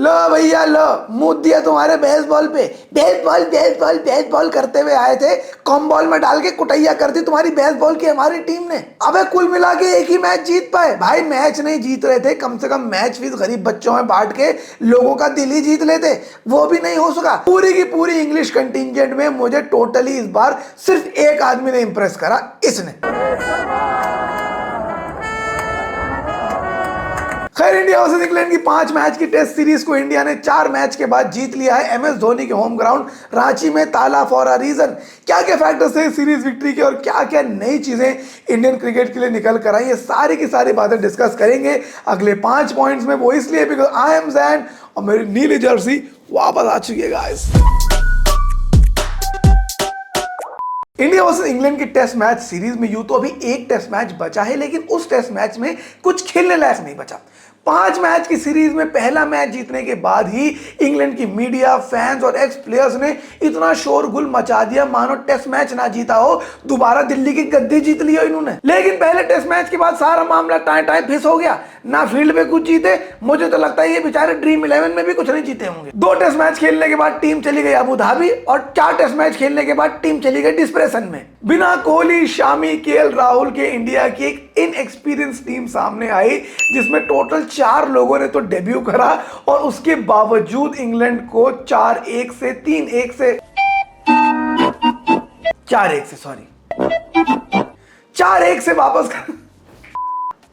लो भैया लो, मुंह दिया तुम्हारे बेसबॉल पे। बेसबॉल बेसबॉल बेसबॉल करते हुए आए थे, कॉम बॉल में डाल के कुटैया कर दी तुम्हारी बेसबॉल की हमारी टीम ने। अबे कुल मिला के एक ही मैच जीत पाए भाई। मैच नहीं जीत रहे थे, कम से कम मैच फीस गरीब बच्चों में बांट के लोगों का दिल ही जीत लेते, वो भी नहीं हो सका। पूरी की पूरी इंग्लिश कंटिंजेंट में मुझे टोटली इस बार सिर्फ एक आदमी ने इंप्रेस करा, इसने। खैर, इंडिया वर्सेस इंग्लैंड की 5 मैच की टेस्ट सीरीज को इंडिया ने 4 मैच के बाद जीत लिया है MS धोनी के होम ग्राउंड रांची में, ताला फॉर अ रीजन। क्या क्या फैक्टर्स थे सीरीज विक्ट्री के और क्या क्या नई चीजें इंडियन क्रिकेट के लिए निकल कर आई, ये सारी की सारी बातें डिस्कस करेंगे अगले 5 पॉइंट्स में। वो इसलिए बिकॉज आई एम जैन और मेरी नीली जर्सी वापस आ चुकी है गाइस। इंडिया वर्सेस इंग्लैंड की टेस्ट मैच सीरीज में यूं तो अभी एक टेस्ट मैच बचा है, लेकिन उस टेस्ट मैच में कुछ खेलने लायक नहीं बचा। 5 मैच की सीरीज में पहला मैच जीतने के बाद ही इंग्लैंड की मीडिया, फैंस और एक्स प्लेयर्स ने इतना शोरगुल मचा दिया मानो टेस्ट मैच ना जीता हो, दोबारा दिल्ली की गद्दी जीत ली हो इन्होंने। लेकिन पहले टेस्ट मैच के बाद सारा मामला टाइम फिस हो गया, ना फील्ड पे कुछ जीते। मुझे तो लगता है ये बेचारे ड्रीम 11 में भी कुछ नहीं जीते होंगे। 2 टेस्ट मैच खेलने के बाद टीम चली गई अबू धाबी और 4 टेस्ट मैच खेलने के बाद टीम चली गई डिस्प्रेशन में। बिना कोहली, शामी, KL राहुल के इंडिया की एक इनएक्सपीरियंस टीम सामने आई, जिसमें टोटल 4 लोगों ने तो डेब्यू करा और उसके बावजूद इंग्लैंड को 4-1 से 3-1 से 4-1 से सॉरी 4-1 से वापस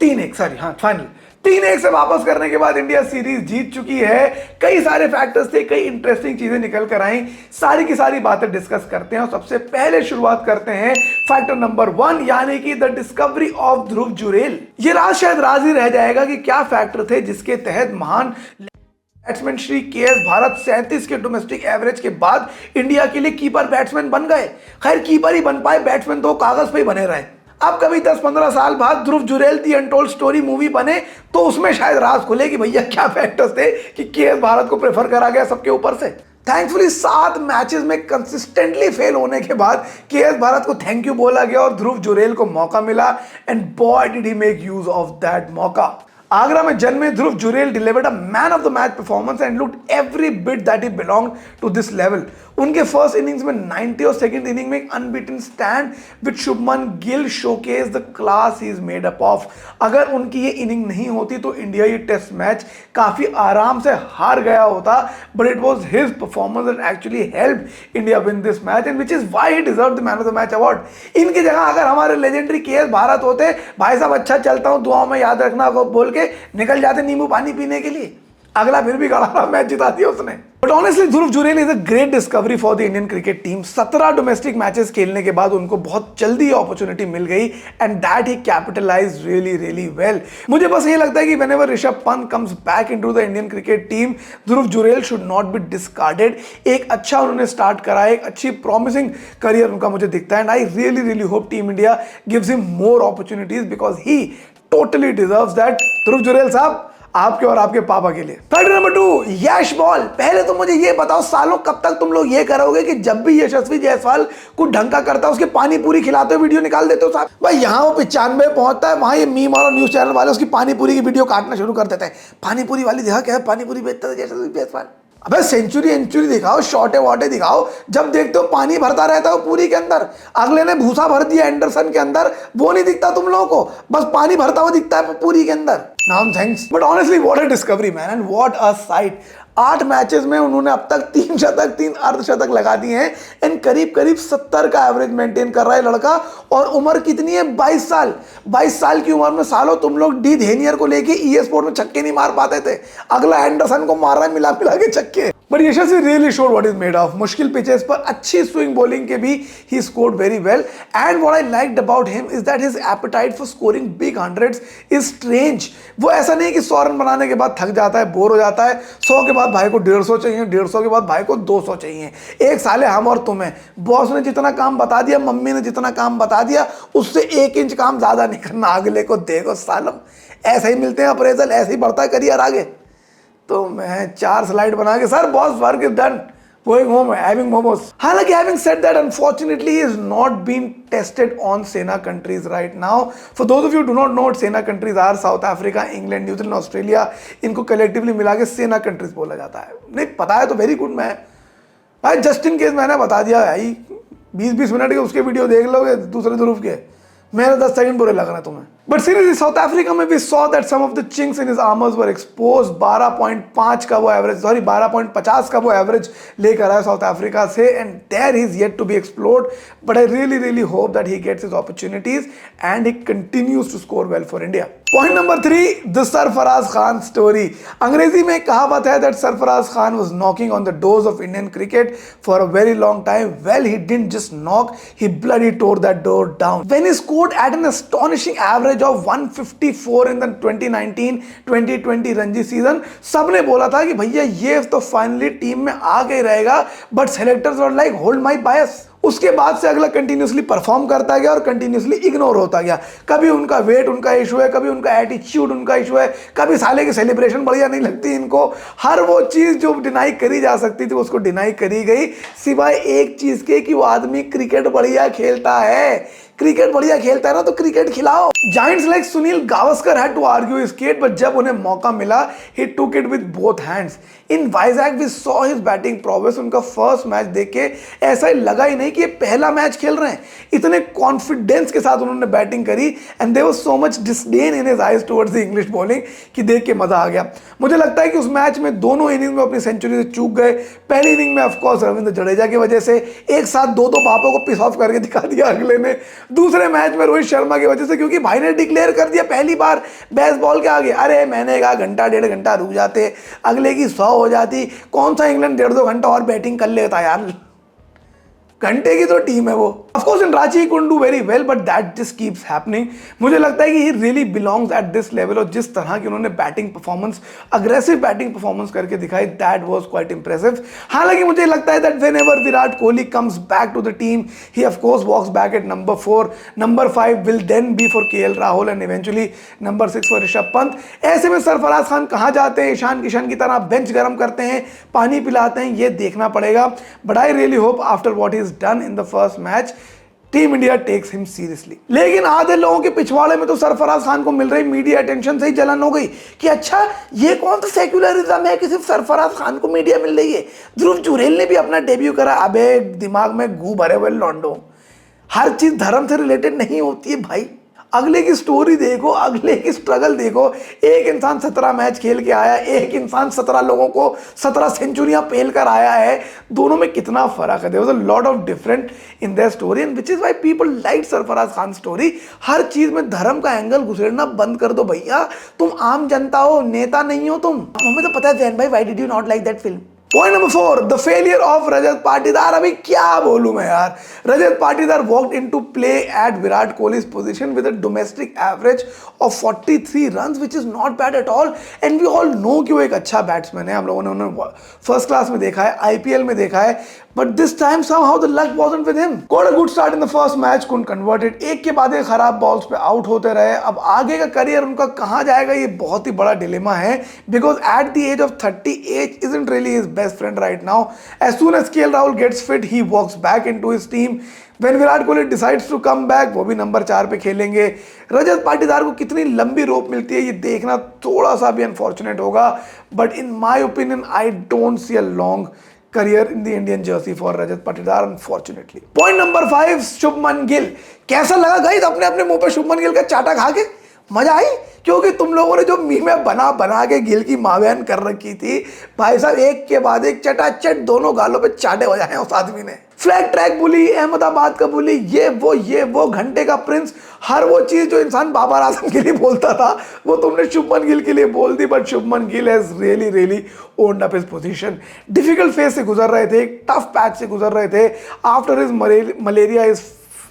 3-1 सॉरी हाँ फाइनल 3-1 से वापस करने के बाद इंडिया सीरीज जीत चुकी है। कई सारे फैक्टर्स थे, कई इंटरेस्टिंग चीजें निकल कर आई, सारी की सारी बातें डिस्कस करते हैं। और सबसे पहले शुरुआत करते हैं फैक्टर नंबर 1 यानी कि द डिस्कवरी ऑफ ध्रुव जुरेल। ये राज शायद राज ही रह जाएगा कि क्या फैक्टर थे जिसके तहत महान बैट्समैन श्री KS भारत 37 के डोमेस्टिक एवरेज के बाद इंडिया के लिए कीपर बैट्समैन बन गए। खैर कीपर ही बन पाए, बैट्समैन तो कागज पे ही बने रहे। अब कभी 10-15 साल बाद Dhruv Jurel the untold story movie बने तो उसमें शायद राज खुले कि भैया क्या फैक्टर्स थे कि KS भारत को प्रेफर करा गया सबके ऊपर से। थैंकफुली 7 मैचेस में कंसिस्टेंटली फेल होने के बाद KS भारत को थैंक यू बोला गया और ध्रुव जुरेल को मौका मिला, and boy did he make use of that मौका। आगरा में जन्मे Dhruv Jurel delivered a man of the match performance and looked every bit that he belonged to this level. उनके फर्स्ट इनिंग्स में 90 और सेकंड इनिंग में एक unbeaten stand with Shubman Gill showcase the class he is made up of. अगर उनकी ये inning नहीं होती तो इंडिया ये टेस्ट मैच काफी आराम से हार गया होता, but it was his performance that actually helped India win this match and which is why he deserved the man of the match award. इनकी जगह अगर हमारे लेजेंडरी KS भारत होते, भाई साहब अच्छा चलता हूं दुआओं में याद रखना को बोल के निकल जाते नींबू पानी पीने के लिए। अगला फिर भी गड़ा मैच जिता दिया उसने। But honestly Dhruv Jurel is a great discovery for the Indian cricket team. 17 domestic matches खेलने के बाद उनको बहुत जल्दी अपॉर्चुनिटी मिल गई and that he capitalised really really well. मुझे बस ये लगता है कि whenever Rishabh Pant comes back into the Indian cricket team, Dhruv Jurel should not be discarded. एक अच्छा उन्होंने स्टार्ट करा, एक अच्छी प्रॉमिसिंग करियर उनका मुझे दिखता है and I really really hope team India gives him more opportunities because he totally deserves that. Dhruv Jurel साहब आपके और आपके पापा के लिए। फैक्टर नंबर 2 यश बॉल। पहले तो मुझे ये बताओ सालों कब तक तुम लोग ये करोगे कि जब भी यशस्वी जायसवाल कुछ ढंग का करता है उसके पानी पूरी खिलाते हुए वीडियो निकाल देते हो साहब। भाई यहाँ वो 95 पहुंचता है, वहां ये मीम और न्यूज चैनल वाले उसकी पानी पूरी की वीडियो काटना शुरू कर देते हैं। पानी पूरी वाली देखा क्या पानी पूरी बेचता था यशस्वी जायसवाल। अबे सेंचुरी दिखाओ, शॉर्टे वॉटे दिखाओ, जब देखते हो पानी भरता रहता है पूरी के अंदर। अगले ने भूसा भर दिया एंडरसन के अंदर, वो नहीं दिखता तुम लोगों को, बस पानी भरता हुआ दिखता है पूरी के अंदर। नाम thanks, but honestly what a discovery man and what a site. 8 matches में उन्होंने अब तक 3 शतक 3 अर्धशतक लगा दिए हैं एंड करीब करीब 70 का एवरेज मेंटेन कर रहा है लड़का। और उम्र कितनी है? 22 साल। 22 साल की उम्र में सालों तुम लोग डी धेनियर को लेके EA स्पोर्ट में छक्के नहीं मार पाते थे, अगला एंडरसन को मार रहा है मिला के छक्के। But Yashasvi really showed what is made of. मुश्किल पिचेस पर अच्छी स्विंग बॉलिंग के भी he scored very well and what I liked about him is that his apatite for scoring big hundreds is strange. वो ऐसा नहीं कि 100 run बनाने के बाद थक जाता है, बोर हो जाता है। 100 के बाद भाई को 150 चाहिए, 150 के बाद भाई को 200 चाहिए। एक साले हम और तुम्हें बॉस ने जितना काम बता दिया, मम्मी ने जितना काम बता दिया, उससे 1 इंच काम ज्यादा नहीं करना। अगले को देखो सालम, ऐसे ही मिलते हैं अप्रेजल, ऐसे ही बढ़ता है करियर आगे। तो मैं 4 स्लाइड बना के sir boss work is done, Going home, having momos. हालांकि having said that, unfortunately, he is not being tested on Sena countries right now. For those of you who do not know what Sena countries are, South Africa, England, New Zealand, Australia, इनको collectively मिला के Sena countries बोला जाता है. नहीं पता है तो very good मैं भाई जस्ट इन केस मैंने बता दिया भाई 20-20 मिनट के उसके वीडियो देख लोगे दूसरे ध्रुव के मेरे 10 सेकंड बुरे लग रहे हैं तुम्हें बट सीरियसली साउथ अफ्रीका में we saw that some of the chinks in his armours were expose 12.5 का वो एवरेज 12.50 का वो एवरेज लेकर आया साउथ अफ्रीका से and there he is yet to be explored but I really hope that he gets his opportunities and he continues to score well for India. Point number 3, the Sarfaraz Khan story. अंग्रेजी में कहावत है that Sarfaraz Khan was knocking on the doors of Indian cricket for a very long time. Well he didn't just knock, he bloody tore that door down when he scored at an astonishing average of 154 in the 2019-2020 Ranji season. सबने बोला था कि भैया ये तो finally team में आ गई रहेगा but selectors were like hold my bias. उसके बाद से अगला कंटिन्यूसली परफॉर्म करता गया और कंटिन्यूसली इग्नोर होता गया. कभी उनका वेट उनका इशू है, कभी उनका एटीट्यूड उनका इशू है, कभी साले की सेलिब्रेशन बढ़िया नहीं लगती इनको. हर वो चीज जो डिनाई करी जा सकती थी उसको डिनाई करी गई सिवाय एक चीज के कि वो आदमी क्रिकेट बढ़िया खेलता है. क्रिकेट बढ़िया खेलता है ना तो क्रिकेट खिलाओ. Giants like Sunil Gavaskar had to argue his case but जब उन्हें मौका मिला he took it with both hands. In Vizag we saw his batting progress. उनका फर्स्ट मैच देख के ऐसा ही लगा ही नहीं कि ये पहला मैच खेल रहे हैं. इतने कॉन्फिडेंस के साथ उन्होंने बैटिंग करी and there was so much disdain in his eyes towards the English bowling कि देख के मजा आ गया. मुझे लगता है कि उस मैच में दोनों इनिंग में अपनी सेंचुरी से चूक गए. पहली इनिंग में ऑफकोर्स रविंद्र जडेजा की वजह से एक साथ दो बापों को पिस ऑफ करके दिखा दिया अगले ने. दूसरे मैच में रोहित शर्मा की वजह से क्योंकि भाई ने डिक्लेयर कर दिया पहली बार बेसबॉल के आगे. अरे मैंने कहा घंटा 1.5 घंटा रुक जाते अगले की 100 हो जाती. कौन सा इंग्लैंड 1.5-2 घंटा और बैटिंग कर लेता यार. घंटे की तो टीम है वो. Of course in Ranchi he couldn't do very well but that just keeps happening. मुझे लगता है कि he really belongs at this level और जिस तरह की उन्होंने batting performance aggressive batting performance करके दिखाई that was quite impressive. हालांकि मुझे लगता है that whenever Virat Kohli comes back to the team he of course walks back at number 4. Number 5 will then be for KL Rahul and eventually number 6 for Rishabh Pant. ऐसे में सरफराज खान कहाँ जाते हैं? ईशान किशन की तरह बेंच गर्म करते हैं, पानी पिलाते हैं, ये देखना पड़ेगा. But I really hope after what he's done in the first match team India takes him seriously. लेकिन आधे लोगों के पिछवाड़े में तो सरफराज खान को मिल रही मीडिया अटेंशन से ही जलन हो गई कि अच्छा ये कौन सा सेक्युलरिज्म है कि सिर्फ सरफराज खान को मीडिया मिल रही है. ध्रुव जुरेल ने भी अपना डेब्यू करा. अबे दिमाग में गू भरे हुए लॉन्डो. हर चीज धर्म से रिलेटेड नहीं होती है भाई. अगले की स्टोरी देखो, अगले की स्ट्रगल देखो. एक इंसान 17 मैच खेल के आया, एक इंसान 17 लोगों को 17 सेंचुरियां पेल कर आया है. दोनों में कितना फर्क है. There was a lot of different in their story and which is why people like Sarfaraz Khan story. हर चीज में धर्म का एंगल घुसेड़ना बंद कर दो भैया. तुम आम जनता हो, नेता नहीं हो तुम. हमें तो पता है जैन भाई, why did you not like that film. Point number 4, the failure of Rajat Patidar. अभी क्या बोलूं मैं यार. Rajat Patidar walked into play at Virat Kohli's position with a domestic average of 43 runs which is not bad at all and we all know कि वो एक अच्छा batsman है. हम लोगों ने उन्हें फर्स्ट क्लास में देखा है, आईपीएल में देखा है, but this time somehow the luck wasn't with him. Got a good start in the first match, couldn't convert it. एक के बाद एक खराब बॉल्स पे आउट होते रहे. अब आगे का करियर उनका कहाँ जाएगा ये बहुत ही बड़ा डिलेमा है because at the age of 30 age isn't really his best friend right now. As soon as KL Rahul gets fit, he walks back into his team. When Virat Kohli decides to come back, वो भी number 4 पे खेलेंगे. रजत पाटीदार को कितनी लंबी रोप मिलती है ये देखना थोड़ा सा भी अनफॉर्चुनेट होगा. But in my opinion I don't see a long career in the Indian jersey for Rajat Patidar unfortunately. Point number 5, Shubman Gill. कैसा लगा गाइस अपने अपने मुंह पे शुभमन गिल का चाटा खा के? मजा आई? क्योंकि तुम लोगों ने जो मीम बना के गिल की मावेन कर रखी थी भाई साहब, एक के बाद एक चटाचट दोनों गालों पे चाटे हो जाए उस आदमी ने. फ्लैग ट्रैक बुली, अहमदाबाद का बुली, ये वो घंटे का प्रिंस. हर वो चीज जो इंसान बाबर आजम के लिए बोलता था वो तुमने शुभमन गिल के लिए बोल दी. But Shubman Gill has really owned up his position. Difficult phase से गुजर रहे थे, एक टफ पैच से गुजर रहे थे. After his malaria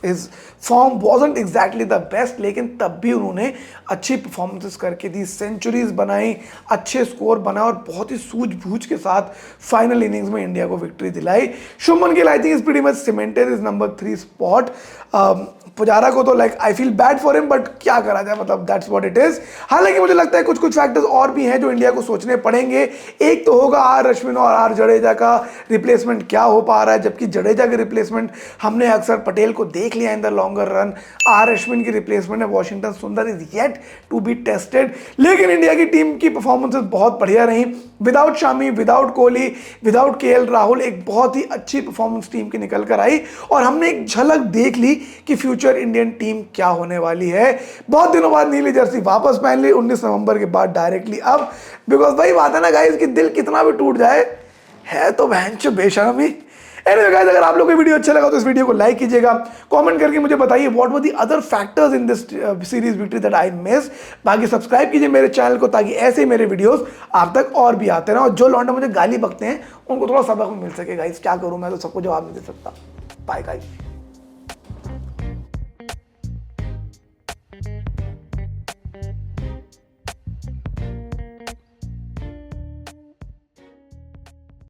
his form wasn't exactly the best, लेकिन तब भी उन्होंने अच्छी परफॉर्मेंसेस करके दी, सेंचुरीज बनाई, अच्छे स्कोर बनाए और बहुत ही सूझबूझ के साथ फाइनल इनिंग्स में इंडिया को विक्ट्री दिलाई। Shubman Gill I think is pretty much cemented is number 3 spot. Pujara को तो like I feel bad for him, but क्या करा जाए, मतलब दैट्स व्हाट इट इज। हालांकि मुझे लगता है कुछ कुछ फैक्टर्स और भी हैं जो इंडिया को सोचने पड़ेंगे। एक तो होगा आर अश्विन और आर जडेजा का रिप्लेसमेंट क्या हो पा रहा है, जबकि जडेजा के रिप्लेसमेंट हमने अक्सर पटेल को देख लिया in the longer run. R Ashwin की रिप्लेसमेंट है Washington Sundar is yet to be tested. लेकिन इंडिया की टीम की परफॉर्मेंसेस बहुत बढ़िया रही, without Shami, without Kohli, without KL Rahul, एक बहुत ही अच्छी परफॉर्मेंस टीम की निकल कर आई और हमने एक झलक देख ली कि फ्यूचर इंडियन टीम क्या होने वाली है। बहुत दिनों बाद नीली जर्सी वापस पहन ली, 19 नवंबर के बाद डायरेक्टली अब, बिकॉज वही बात है ना गाइस कि दिल कितना भी टूट जाए है तो बहनचोद बेशर्मी। एनीवे गाइस, अगर आप लोगों को वीडियो अच्छा लगा तो इस वीडियो को लाइक कीजिएगा, कमेंट करके मुझे बताइए what were the other factors in this series victory that I miss. बाकी सब्सक्राइब कीजिए मेरे चैनल को ताकि ऐसे ही मेरे वीडियोस आप तक और भी आते रहें, और जो लौंडे मुझे गाली बकते हैं उनको थोड़ा सबक मिल सके। गाइस क्या करूं, मैं तो सबको जवाब नहीं दे सकता। Bye guys.